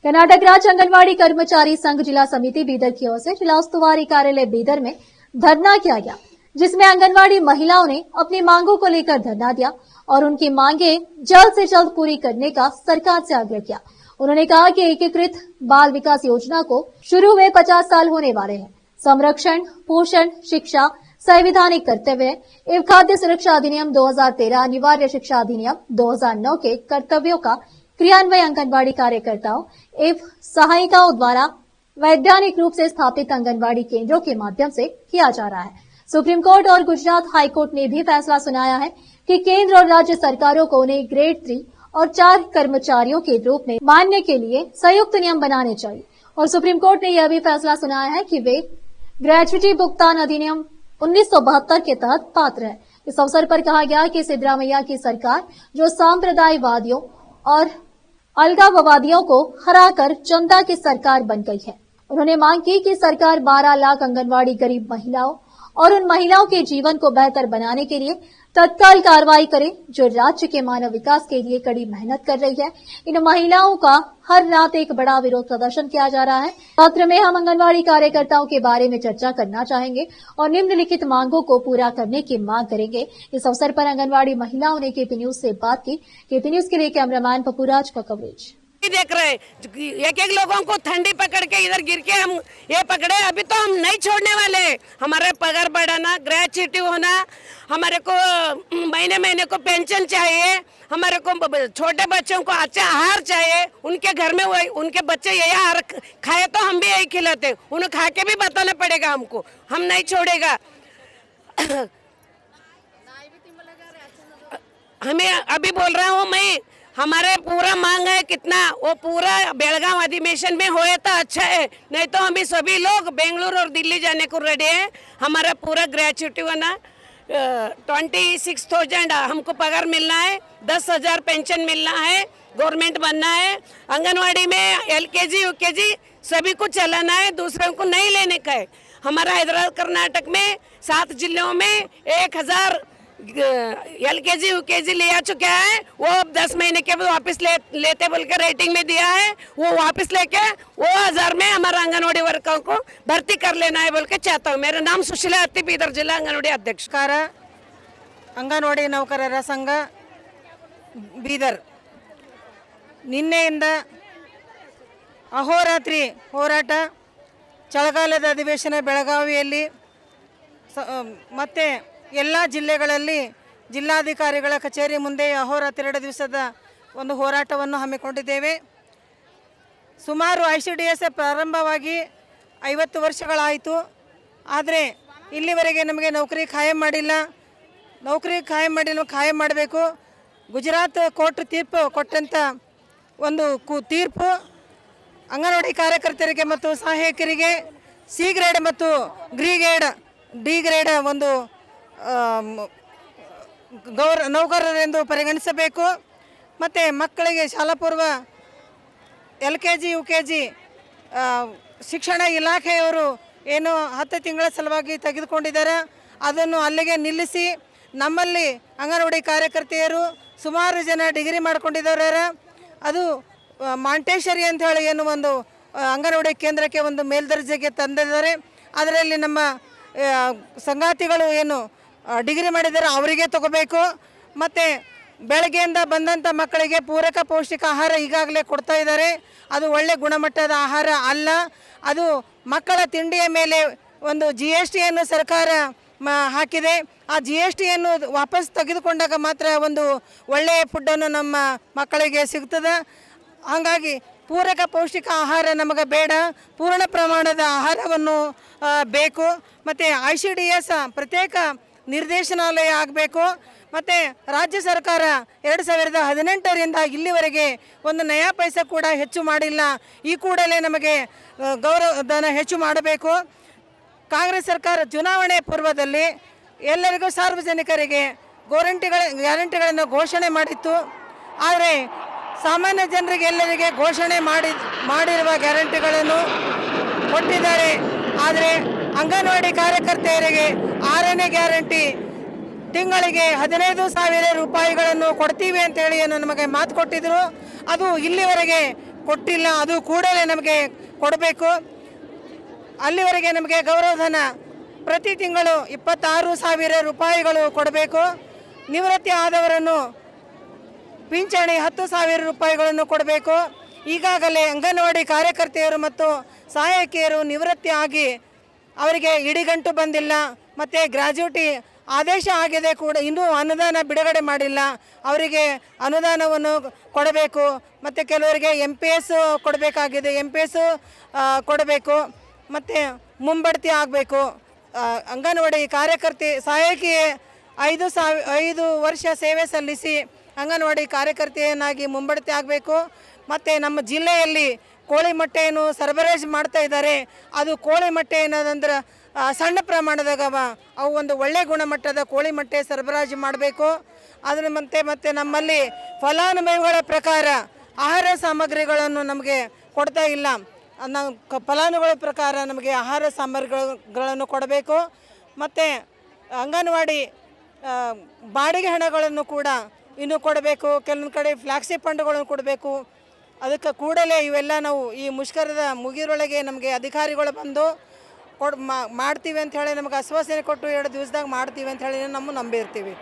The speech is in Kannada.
कर्नाटक राज्य आंगनवाड़ी कर्मचारी संघ जिला समिति बीदर की ओर से जिला उस्तुवारी कार्यालय बीदर में धरना किया गया, जिसमें आंगनवाड़ी महिलाओं ने अपनी मांगों को लेकर धरना दिया और उनकी मांगे जल्द से जल्द पूरी करने का सरकार से आग्रह किया। उन्होंने कहा कि एकीकृत बाल विकास योजना को शुरू हुए 50 साल होने वाले हैं। संरक्षण, पोषण, शिक्षा, संवैधानिक कर्तव्य एवं खाद्य सुरक्षा अधिनियम 2013, अनिवार्य शिक्षा अधिनियम 2009 के कर्तव्यों का क्रियान्वयन आंगनबाड़ी कार्यकर्ताओं एवं सहायिकाओं द्वारा वैधानिक रूप से स्थापित आंगनबाड़ी केंद्रों के माध्यम से किया जा रहा है। सुप्रीम कोर्ट और गुजरात हाई कोर्ट ने भी फैसला सुनाया है कि केंद्र और राज्य सरकारों को उन्हें ग्रेड 3 और 4 कर्मचारियों के रूप में मानने के लिए संयुक्त नियम बनाने चाहिए। और सुप्रीम कोर्ट ने यह भी फैसला सुनाया है कि वे ग्रेच्युटी भुगतान अधिनियम 1972 के तहत पात्र है। इस अवसर पर कहा गया कि सिद्धरामैया की सरकार जो सांप्रदायवादियों और अलगाववादियों को हराकर जनता की सरकार बन गई है। उन्होंने मांग की कि सरकार 12 लाख आंगनवाड़ी गरीब महिलाओं और उन महिलाओं के जीवन को बेहतर बनाने के लिए तत्काल कार्रवाई करे जो राज्य के मानव विकास के लिए कड़ी मेहनत कर रही है। इन महिलाओं का हर रात एक बड़ा विरोध प्रदर्शन किया जा रहा है। पत्र में हम आंगनवाड़ी कार्यकर्ताओं के बारे में चर्चा करना चाहेंगे और निम्नलिखित मांगों को पूरा करने की मांग करेंगे। इस अवसर पर आंगनवाड़ी महिलाओं ने केपी न्यूज से बात की। केपी न्यूज के लिए कैमरामैन पपुराज का कवरेज। देख रहे एक एक लोगों को ठंडी पकड़ के इधर गिर के हम ये पकड़े, अभी तो हम नहीं छोड़ने वाले। हमारे पगार बढ़ाना, ग्रेच्युटी होना, हमारे को महीने महीने को पेंशन चाहिए, हमारे को छोटे बच्चों को अच्छा आहार चाहिए। उनके घर में उनके बच्चे यही आहार खाए तो हम भी यही खिलाते, उन्हें खा के भी बताना पड़ेगा हमको, हम नहीं छोड़ेगा। हमें अभी बोल रहा हूँ मैं, हमारे पूरा मांग है कितना, वो पूरा बेलगाम अधिवेशन में होए तो अच्छा है, नहीं तो हम सभी लोग बेंगलुरु और दिल्ली जाने को रेडी है। हमारा पूरा ग्रेच्युटी होना 26,000 हमको पगार मिलना है, 10,000 पेंशन मिलना है, गवर्नमेंट बनना है। आंगनवाड़ी में LKG UKG सभी को चलाना है, दूसरों को नहीं लेने का है। हमारा हैदराबाद कर्नाटक में 7 जिलों में 1000 LKG UKG ले आ चुका है। वो 10 महीने के बाद वापस लेते बोल के रेटिंग में दिया है, वो वापस लेके वो 1000 में हमारा आंगनवाड़ी वर्करों को भर्ती कर लेना है बोल के चाहता हूँ। मेरा नाम सुशीला अत्ती, बीदर जिला आंगनवाड़ी अध्यक्ष। ಅಂಗನವಾಡಿ ನೌಕರರ ಸಂಘ ಬೀದರ್ ನಿನ್ನೆಯಿಂದ ಅಹೋರಾತ್ರಿ ಹೋರಾಟ, ಚಳಿಗಾಲದ ಅಧಿವೇಶನ ಬೆಳಗಾವಿಯಲ್ಲಿ ಮತ್ತೆ ಎಲ್ಲ ಜಿಲ್ಲೆಗಳಲ್ಲಿ ಜಿಲ್ಲಾಧಿಕಾರಿಗಳ ಕಚೇರಿ ಮುಂದೆ ಅಹೋರಾತ್ರಿ 2 ದಿವಸದ ಒಂದು ಹೋರಾಟವನ್ನು ಹಮ್ಮಿಕೊಂಡಿದ್ದೇವೆ. ಸುಮಾರು ICDS ಪ್ರಾರಂಭವಾಗಿ 50 ವರ್ಷಗಳಾಯಿತು. ಆದರೆ ಇಲ್ಲಿವರೆಗೆ ನಮಗೆ ನೌಕರಿ ಖಾಯಂ ಮಾಡಿಲ್ಲ. ಖಾಯಂ ಮಾಡಬೇಕು. ಗುಜರಾತ್ ಕೋರ್ಟ್ ತೀರ್ಪು ಕೊಟ್ಟಂಥ ಒಂದು ತೀರ್ಪು ಅಂಗನವಾಡಿ ಕಾರ್ಯಕರ್ತರಿಗೆ ಮತ್ತು ಸಹಾಯಕರಿಗೆ C ಗ್ರೇಡ್ ಮತ್ತು D ಗ್ರೇಡ್ ಒಂದು ನೌಕರರೆಂದು ಪರಿಗಣಿಸಬೇಕು. ಮತ್ತು ಮಕ್ಕಳಿಗೆ ಶಾಲಾ ಪೂರ್ವ LKG UKG ಶಿಕ್ಷಣ ಇಲಾಖೆಯವರು ಏನು 10 ತಿಂಗಳ ಸಲುವಾಗಿ ತೆಗೆದುಕೊಂಡಿದ್ದಾರೆ, ಅದನ್ನು ಅಲ್ಲಿಗೆ ನಿಲ್ಲಿಸಿ ನಮ್ಮಲ್ಲಿ ಅಂಗನವಾಡಿ ಕಾರ್ಯಕರ್ತೆಯರು ಸುಮಾರು ಜನ ಡಿಗ್ರಿ ಮಾಡ್ಕೊಂಡಿದ್ದಾರೆ. ಅದು ಮಾಂಟೇಶ್ವರಿ ಅಂತ ಹೇಳಿ ಏನು ಒಂದು ಅಂಗನವಾಡಿ ಕೇಂದ್ರಕ್ಕೆ ಒಂದು ಮೇಲ್ದರ್ಜೆಗೆ ತಂದಿದ್ದಾರೆ. ಅದರಲ್ಲಿ ನಮ್ಮ ಸಂಗಾತಿಗಳು ಏನು ಡಿಗ್ರಿ ಮಾಡಿದ್ದಾರೆ ಅವರಿಗೆ ತಗೋಬೇಕು. ಮತ್ತು ಬೆಳಗ್ಗೆಯಿಂದ ಬಂದಂಥ ಮಕ್ಕಳಿಗೆ ಪೂರಕ ಪೌಷ್ಟಿಕ ಆಹಾರ ಈಗಾಗಲೇ ಕೊಡ್ತಾ ಇದ್ದಾರೆ. ಅದು ಒಳ್ಳೆ ಗುಣಮಟ್ಟದ ಆಹಾರ ಅಲ್ಲ. ಅದು ಮಕ್ಕಳ ತಿಂಡಿಯ ಮೇಲೆ ಒಂದು GSTಯನ್ನು ಸರ್ಕಾರ ಹಾಕಿದೆ. ಆ GSTಯನ್ನು ವಾಪಸ್ ತೆಗೆದುಕೊಂಡಾಗ ಮಾತ್ರ ಒಂದು ಒಳ್ಳೆಯ ಫುಡ್ಡನ್ನು ನಮ್ಮ ಮಕ್ಕಳಿಗೆ ಸಿಗ್ತದೆ. ಹಾಗಾಗಿ ಪೂರಕ ಪೌಷ್ಟಿಕ ಆಹಾರ ನಮಗೆ ಬೇಡ, ಪೂರ್ಣ ಪ್ರಮಾಣದ ಆಹಾರವನ್ನು ಬೇಕು. ಮತ್ತು ICDS ಪ್ರತ್ಯೇಕ ನಿರ್ದೇಶನಾಲಯ ಆಗಬೇಕು. ಮತ್ತು ರಾಜ್ಯ ಸರ್ಕಾರ 2018ರಿಂದ ಇಲ್ಲಿವರೆಗೆ ಒಂದು ನಯಾ ಪೈಸೆ ಕೂಡ ಹೆಚ್ಚು ಮಾಡಿಲ್ಲ. ಈ ಕೂಡಲೇ ನಮಗೆ ಗೌರವಧನ ಹೆಚ್ಚು ಮಾಡಬೇಕು. ಕಾಂಗ್ರೆಸ್ ಸರ್ಕಾರ ಚುನಾವಣೆ ಪೂರ್ವದಲ್ಲಿ ಎಲ್ಲರಿಗೂ ಸಾರ್ವಜನಿಕರಿಗೆ ಗ್ಯಾರಂಟಿಗಳನ್ನು ಘೋಷಣೆ ಮಾಡಿತ್ತು. ಆದರೆ ಸಾಮಾನ್ಯ ಜನರಿಗೆ ಎಲ್ಲರಿಗೆ ಘೋಷಣೆ ಮಾಡಿರುವ ಗ್ಯಾರಂಟಿಗಳನ್ನು ಕೊಟ್ಟಿದ್ದಾರೆ. ಆದರೆ ಅಂಗನವಾಡಿ ಕಾರ್ಯಕರ್ತೆಯರಿಗೆ 6ನೇ ಗ್ಯಾರಂಟಿ ತಿಂಗಳಿಗೆ 15,000 ರೂಪಾಯಿಗಳನ್ನು ಕೊಡ್ತೀವಿ ಅಂತೇಳಿ ಏನು ನಮಗೆ ಮಾತು ಕೊಟ್ಟಿದ್ರು. ಅದು ಇಲ್ಲಿವರೆಗೆ ಕೊಟ್ಟಿಲ್ಲ, ಅದು ಕೂಡಲೇ ನಮಗೆ ಕೊಡಬೇಕು. ಅಲ್ಲಿವರೆಗೆ ನಮಗೆ ಗೌರವಧನ ಪ್ರತಿ ತಿಂಗಳು 26,000 ರೂಪಾಯಿಗಳು ಕೊಡಬೇಕು. ನಿವೃತ್ತಿ ಆದವರನ್ನು ಪಿಂಚಣಿ 10,000 ರೂಪಾಯಿಗಳನ್ನು ಕೊಡಬೇಕು. ಈಗಾಗಲೇ ಅಂಗನವಾಡಿ ಕಾರ್ಯಕರ್ತೆಯರು ಮತ್ತು ಸಹಾಯಕಿಯರು ನಿವೃತ್ತಿ ಆಗಿ ಅವರಿಗೆ ಇಡಿಗಂಟು ಬಂದಿಲ್ಲ, ಮತ್ತು ಗ್ರ್ಯಾಜುಯಿಟಿ ಆದೇಶ ಆಗಿದೆ ಕೂಡ, ಇನ್ನೂ ಅನುದಾನ ಬಿಡುಗಡೆ ಮಾಡಿಲ್ಲ. ಅವರಿಗೆ ಅನುದಾನವನ್ನು ಕೊಡಬೇಕು. ಮತ್ತು ಕೆಲವರಿಗೆ MPS ಕೊಡಬೇಕಾಗಿದೆ, MPS ಕೊಡಬೇಕು. ಮತ್ತು ಮುಂಬಡ್ತಿ ಆಗಬೇಕು. ಅಂಗನವಾಡಿ ಕಾರ್ಯಕರ್ತೆ ಸಹಾಯಕಿ 5 ವರ್ಷ ಸೇವೆ ಸಲ್ಲಿಸಿ ಅಂಗನವಾಡಿ ಕಾರ್ಯಕರ್ತೆಯನ್ನಾಗಿ ಮುಂಬಡ್ತಿ ಆಗಬೇಕು. ಮತ್ತು ನಮ್ಮ ಜಿಲ್ಲೆಯಲ್ಲಿ ಕೋಳಿ ಮೊಟ್ಟೆಯನ್ನು ಸರಬರಾಜು ಮಾಡ್ತಾ ಇದ್ದಾರೆ. ಅದು ಕೋಳಿ ಮೊಟ್ಟೆ ಏನದಂದ್ರೆ ಸಣ್ಣ ಪ್ರಮಾಣದಾಗವ, ಅವು ಒಂದು ಒಳ್ಳೆಯ ಗುಣಮಟ್ಟದ ಕೋಳಿ ಮೊಟ್ಟೆ ಸರಬರಾಜು ಮಾಡಬೇಕು. ಅದರ ಮತ್ತು ನಮ್ಮಲ್ಲಿ ಫಲಾನುಭವಿಗಳ ಪ್ರಕಾರ ಆಹಾರ ಸಾಮಗ್ರಿಗಳನ್ನು ನಮಗೆ ಕೊಡ್ತಾ ಇಲ್ಲ. ನಾವು ಫಲಾನುಭವಿಗಳ ಪ್ರಕಾರ ನಮಗೆ ಆಹಾರ ಸಾಮಗ್ರಿಗಳನ್ನು ಕೊಡಬೇಕು. ಮತ್ತು ಅಂಗನವಾಡಿ ಬಾಡಿಗೆ ಹಣಗಳನ್ನು ಕೂಡ ಇನ್ನೂ ಕೊಡಬೇಕು. ಕೆಲವೊಂದು ಕಡೆ ಫ್ಲಾಕ್ಸಿ ಫಂಡ್ಗಳನ್ನು ಕೊಡಬೇಕು. ಅದಕ್ಕೆ ಕೂಡಲೇ ಇವೆಲ್ಲ ನಾವು ಈ ಮುಷ್ಕರದ ಮುಗಿರೊಳಗೆ ನಮಗೆ ಅಧಿಕಾರಿಗಳು ಬಂದು ಮಾಡ್ತೀವಿ ಅಂತ ಹೇಳಿ ನಮಗೆ ಆಶ್ವಾಸನೆ ಕೊಟ್ಟು 2 ದಿವಸದಾಗ ಮಾಡ್ತೀವಿ ಅಂತ ಹೇಳಿ ನಮ್ಮ ನಂಬಿರ್ತೀವಿ.